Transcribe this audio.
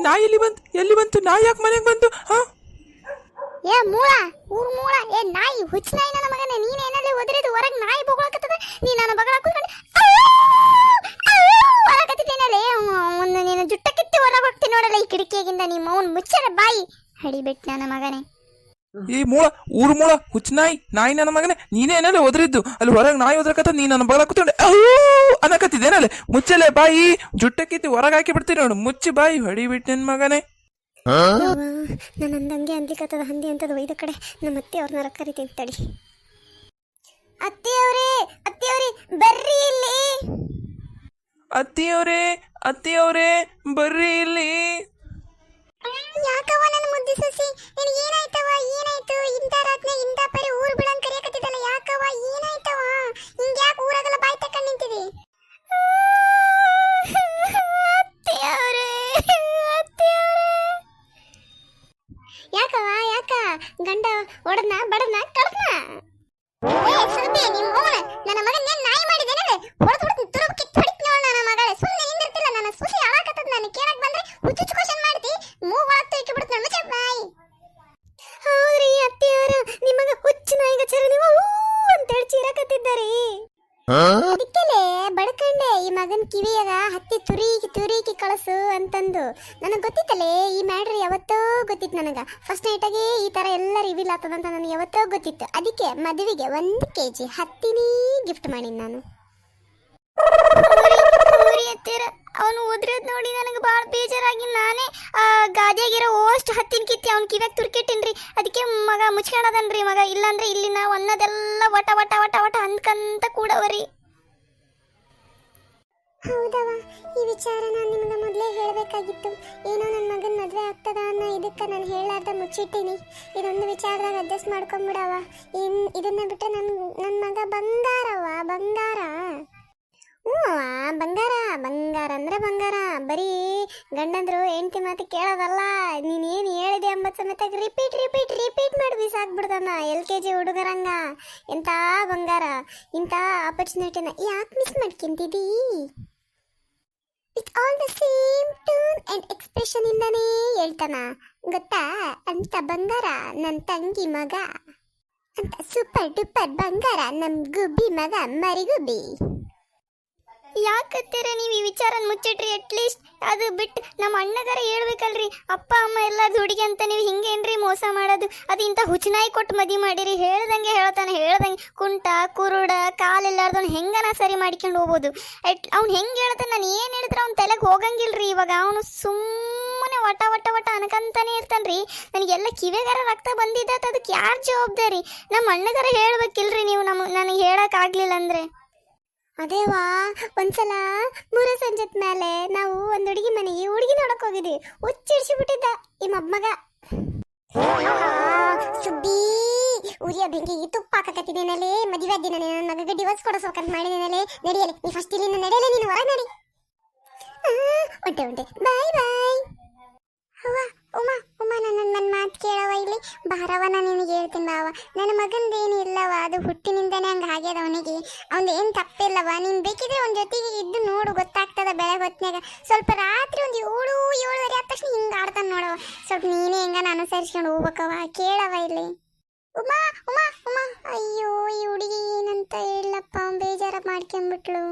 ನಾಯಿ ಎಲ್ಲಿ ಬಂತು ನಾಯಿ ಯಾಕೆ ಮನೆಗೆ ಬಂತು? ಏ ಮೂಳ ಊರ್ ಮೂಳ, ಏ ನಾಯಿ ಹುಚ್ಚ ನಾಯಿ ನನ್ನ ಮಗನೇ, ನೀನ್ ಏನಲ್ಲಿ ಒದರಿದು ಹೊರಗೆ ನಾಯಿ ಬೊಗಳಕತ್ತದ, ನೀ ನನ್ನ ಬಗಳ ಕೂತ್ಕೊಂಡು ಹೊರಕತ್ತಿದ್ದೇನಲ್ಲೇ ಒಂದು ನೀನು ಜುಟ್ಟ ಕಿತ್ತಿ ಹೊರಗೆ ಹೋಗ್ತೀನಿ ನೋಡಲ್ಲ ಈ ಕಿಟಕಿಯಾಗಿಂದ. ನಿಮ್ಮ ಅವನ್ ಮುಚ್ಚರ ಬಾಯಿ ಹಡಿಬಿಟ್ಟು ನನ್ನ ಮಗನೇ. ಈ ಮೂಳ ಊರು ಮೂಳ ಹುಚ್ಚ ನಾಯಿ ನನ್ನ ಮಗನೇ, ನೀನೇ ಏನಾದ್ರೆ ಒದರಿದ್ದು ಅಲ್ಲಿ ಹೊರಗೆ ನಾಯಿ ಒದರಕತ್ತ, ನೀ ನನ್ನ ಬಗಳ ಕೂತ್ಕೊಂಡೆ ಅನ್ನಕತ್ತಿದ್ದೇನಲ್ಲೇ, ಮುಚ್ಚಲೆ ಬಾಯಿ, ಜುಟ್ಟ ಕಿತ್ತಿ ಹೊರಗೆ ಹಾಕಿ ಬಿಡ್ತೀನಿ ನೋಡು, ಮುಚ್ಚಿ ಬಾಯಿ ಹೊಡಿಬಿಟ್ಟು ನನ್ನ ಮಗನೇ. ನಾನು ಅಂದಂಗೆ ಅಂದಿಕತ್ತದ ಹಂದಿ ಅಂತದ ಒಯ್ದ ಕಡೆ ನಮ್ಮ ಅತ್ತೆ ಅವ್ರನ್ನ ಕರಿತೀನಿ ತಡಿ. ಅತ್ತೆಯವ್ರೇ ಬರ್ರಿ ಇಲ್ಲಿ. ಅತ್ತಿಯವರೇ ಬರ್ರಿ ಇಲ್ಲಿ. ಯಾಕವ್ವ ನನ್ನ ಮುದ್ದೆ ಸೊಸಿ, ನಿನಗೆ ಏನಾಯ್ತವ? ಏನಾಯ್ತು? ಇಂಥ ರಾತ್ರಿ ಇಂಥ ಪರಿ ಊರು ಬಿಡಂಗ್ ಕರಿಯಕತ್ತಿದ್ದಲ್ಲ, ಯಾಕವ್ವ ಏನಾಯ್ತವ? ಹಿಂಗೆ ಯಾಕೆ ಊರಾಗಲ್ಲ ಬಾಯಿ ತಕೊಂಡು ನಿಂತಿದಿ? ಯಾಕವ ಯಾಕ ಗಂಡ ಒಡದ್ನ ಬಡದ್ನ ಕಡದ್ನ? ಏ ಸುದ್ದಿ ನಿಮ್ಮ ಅವನ ನನ್ನ ಮಗನ ಏನ್ ನಾಯಿ ಮಾಡಿದೇನಲ್ಲ, ಹೊಡೆದು ತುರುಬು ಕಿತ್ತು ಹೊಡಿತ್ ನೋಡ ನನ್ನ ಮಗಳೇ. ಸುಮ್ಮನೆ ನಿಂದಿರ್ತಿಲ್ಲ, ನನ್ನ ಸುಸಿ ಹಾಳಾಕತ್ತದ, ನಾನು ಕೇಳಕ್ ಬಂದ್ರೆ ಹುಚ್ಚು ಕ್ವಶನ್ ಮಾಡ್ತಿ, ಮೂಗ್ ಒಳಗ್ ತೂಕಿ ಬಿಡ್ತ ನನ್ನ ಮುಚ್ಚ ಬಾಯಿ. ಹೌದ್ರಿ ಅತ್ತೆಯವರು, ನಿಮಗ ಹುಚ್ಚು ನಾಯಿಗ ಚರ ನೀವು ಅಂತ ಹೇಳಿ ಚೀರಕತ್ತಿದ್ದಾರೆ. ಅದಕ್ಕೆಲೆ ಬಡ್ಕಂಡೆ ಈ ಮಗನ್ ಕಿವಿಯಾಗ ಹತ್ತಿ ತುರೀಕಿ ಕಳಸು ಅಂತಂದು. ನನಗೆ ಗೊತ್ತಿತ್ತಲೇ ಈ ಮ್ಯಾಡ್ರಿ, ಯಾವತ್ತೋ ಗೊತ್ತಿತ್ತು ನನಗ. ಫಸ್ಟ್ ನೈಟಾಗೆ ಈ ತರ ಎಲ್ಲ ರಿವೀಲ್ ಆಗ್ತದಂತ ನನಗೆ ಯಾವತ್ತೋ ಗೊತ್ತಿತ್ತು. ಅದಕ್ಕೆ ಮದುವೆಗೆ 1 kg ಹತ್ತಿನೇ ಗಿಫ್ಟ್ ಮಾಡೀನಿ ನಾನು. ಅವನು ಓದ್ರದ್ ನೋಡಿ ನನಗೆ ಭಾಳ ಬೇಜಾರಾಗಿ ನಾನೇ ಗಾದಿಯಾಗಿರೋ ಓಸ್ಟ್ ಹತ್ತಿನ ಕಿತ್ತಿ ಅವ್ನ ಕಿವ್ಯಾಗ ತುರ್ಕಿಟ್ಟಿನ್ರಿ. ಅದಕ್ಕೆ ಮಗ ಮುಚ್ಕೊಂಡದನ್ರಿ ಮಗ, ಇಲ್ಲಾಂದ್ರೆ ಇಲ್ಲಿ ನಾವು ಅನ್ನದೆಲ್ಲ ವಟ ವಟ ವಟ ವಟ ಅಂದ್ಕಂತ ಕೂಡವರಿ. ಹೌದವ, ಈ ವಿಚಾರ ನಾನು ನಿಮ್ಗೆ ಮೊದಲೇ ಹೇಳಬೇಕಾಗಿತ್ತು. ಏನೋ ನನ್ನ ಮಗನ ಮದುವೆ ಆಗ್ತದ ಅನ್ನೋ ಇದಕ್ಕೆ ನಾನು ಹೇಳಾರ್ದ ಮುಚ್ಚಿಟ್ಟಿನಿ. ಇದೊಂದು ವಿಚಾರದಾಗ ಅಡ್ಜಸ್ಟ್ ಮಾಡ್ಕೊಂಬಿಡವ. ಇದನ್ನ ಬಿಟ್ಟರೆ ನನ್ನ ಮಗ ಬಂಗಾರವ, ಬಂಗಾರ. ಬಂಗಾರ ಅಂದ್ರೆ ಬಂಗಾರ. ಬರೀ ಗಂಡಂದ್ರು ಹೆಂಡತಿ ಮಾತು ಕೇಳೋದಲ್ಲ, ನೀನೇನು ಹೇಳಿದೆ ಎಂಬ ಸಮೇತ ರಿಪೀಟ್ ಮಾಡಿ ಬಿಸಾಕ್ಬಿಡ್ತಾನ LKG ಹುಡುಗರಂಗ. ಎಂಥ ಬಂಗಾರ, ಇಂಥ ಆಪರ್ಚುನಿಟಿನ ಯಾಕೆ ಮಿಸ್ ಮಾಡ್ಕೊಂತಿದ್ದೀ? With all the same tone and expression ಇಂದಾನೇ ಹೇಳ್ತಾನ ಗೊತ್ತಾ, ಅಂತ ಬಂಗಾರ ನನ್ನ ತಂಗಿ ಮಗ ಅಂತ. ಸೂಪರ್ ಡೂಪರ್ ಬಂಗಾರ ನಮ್ ಗುಬ್ಬಿ ಮಗ ಮರಿಗುಬ್ಬಿ. ಯಾಕತ್ತೀರ ನೀವು ಈ ವಿಚಾರನ ಮುಚ್ಚಿಟ್ರಿ? ಅಟ್ಲೀಸ್ಟ್ ಅದು ಬಿಟ್ಟು ನಮ್ಮ ಅಣ್ಣಗಾರ ಹೇಳ್ಬೇಕಲ್ರಿ, ಅಪ್ಪ ಅಮ್ಮ ಎಲ್ಲ ದುಡಿಗೆ ಅಂತ ನೀವು ಹಿಂಗೇನ್ರಿ ಮೋಸ ಮಾಡೋದು? ಅದು ಇಂಥ ಹುಚ್ಚನಾಯಿ ಕೊಟ್ಟು ಮದುವೆ ಮಾಡಿರಿ. ಹೇಳ್ದಂಗೆ ಕುಂಟ ಕುರುಡ ಕಾಲಿಲ್ಲಾರ್ದವ್ನು ಹೆಂಗನ ಸರಿ ಮಾಡ್ಕೊಂಡು ಹೋಗ್ಬೋದು. ಅವ್ನು ಹೆಂಗೆ ಹೇಳ್ತಾನೆ, ನಾನು ಏನು ಹೇಳಿದ್ರೆ ಅವ್ನ ತಲೆಗೆ ಹೋಗಂಗಿಲ್ರಿ. ಇವಾಗ ಅವನು ಸುಮ್ಮನೆ ವಟ ವಟ ವಟ ಅನ್ಕಂತಾನೆ ಇರ್ತಾನ್ರಿ. ನನಗೆಲ್ಲ ಕಿವೆಗಾರ ರಕ್ತ ಬಂದಿದ್ದ, ಅದಕ್ಕೆ ಯಾರು ಜವಾಬ್ದಾರಿ? ನಮ್ಮ ಅಣ್ಣಗಾರ ಹೇಳ್ಬೇಕಿಲ್ರಿ ನೀವು, ನನಗೆ ಹೇಳೋಕ್ಕಾಗಲಿಲ್ಲ ಅಂದರೆ. ಅದೇವಾ, ಒಂದ್ಸಲ ಮೂರ ಸಂಜೆತ್ ಮೇಲೆ ನಾವು ಒಂದು ಹುಡುಗಿ ಮನೆಗೆ ಹುಡುಗಿ ನೋಡಕ್ ಹೋಗಿದ್ವಿ. ಹುಚ್ಚಿಡ್ಸಿಬಿಟ್ಟಿದ್ದ ಈ ಮೊಮ್ಮಗ. ಸುಬ್ಬಿ ಉರಿಯ ಬೆಂಕಿಗೆ ತುಪ್ಪ ಹಾಕಕತ್ತಿದ್ದೇನಲ್ಲೇ, ಮದುವೆ ದಿನ ನನ್ನ ಮಗಗೆ ಡಿವೋರ್ಸ್ ಕೊಡಿಸ್ಬೇಕಂತ ಮಾಡಿದ್ದೇನಲ್ಲೇ. ನಡಿಯಲಿ ನೀ ಫಸ್ಟ್ ಇಲ್ಲಿಂದ ನಡೆಯಲೇ, ನೀನು ಹೊರಗೆ ನಡಿ. ಉಂಟೆ ಬಾಯ್. ಉಮಾ ನನ್ನ ಮಾತು ಕೇಳವ, ಇಲ್ಲಿ ಬಾರವ, ನಾನು ನಿನಗೆ ಹೇಳ್ತೀನಿ ಬಾವ. ನನ್ನ ಮಗಂದೇನು ಇಲ್ಲವ, ಅದು ಹುಟ್ಟಿನಿಂದನೇ ಹಂಗೆ ಆಗ್ಯದ ಅವನಿಗೆ. ಅವ್ನು ಏನು ತಪ್ಪಿಲ್ಲವ. ನೀನು ಬೇಕಿದ್ರೆ ಅವನ ಜೊತೆಗೆ ಇದ್ದು ನೋಡು, ಗೊತ್ತಾಗ್ತದ ಬೆಳಗ್ಗೆ ಹೊತ್ತಿನಾಗ. ಸ್ವಲ್ಪ ರಾತ್ರಿ ಒಂದು 7-7:30 ಆದ ತಕ್ಷಣ ಹಿಂಗೆ ಆಡ್ತಾನೆ ನೋಡವ. ಸ್ವಲ್ಪ ನೀನೇ ಹೆಂಗನ ಅನುಸರಿಸ್ಕೊಂಡು ಹೋಗ್ಬೇಕವ, ಕೇಳವ ಇಲ್ಲಿ. ಉಮಾ ಅಯ್ಯೋ ಈ ಹುಡುಗಿ ಏನಂತ ಹೇಳಪ್ಪ, ಬೇಜಾರ ಮಾಡ್ಕೊಂಬಿಟ್ಲು.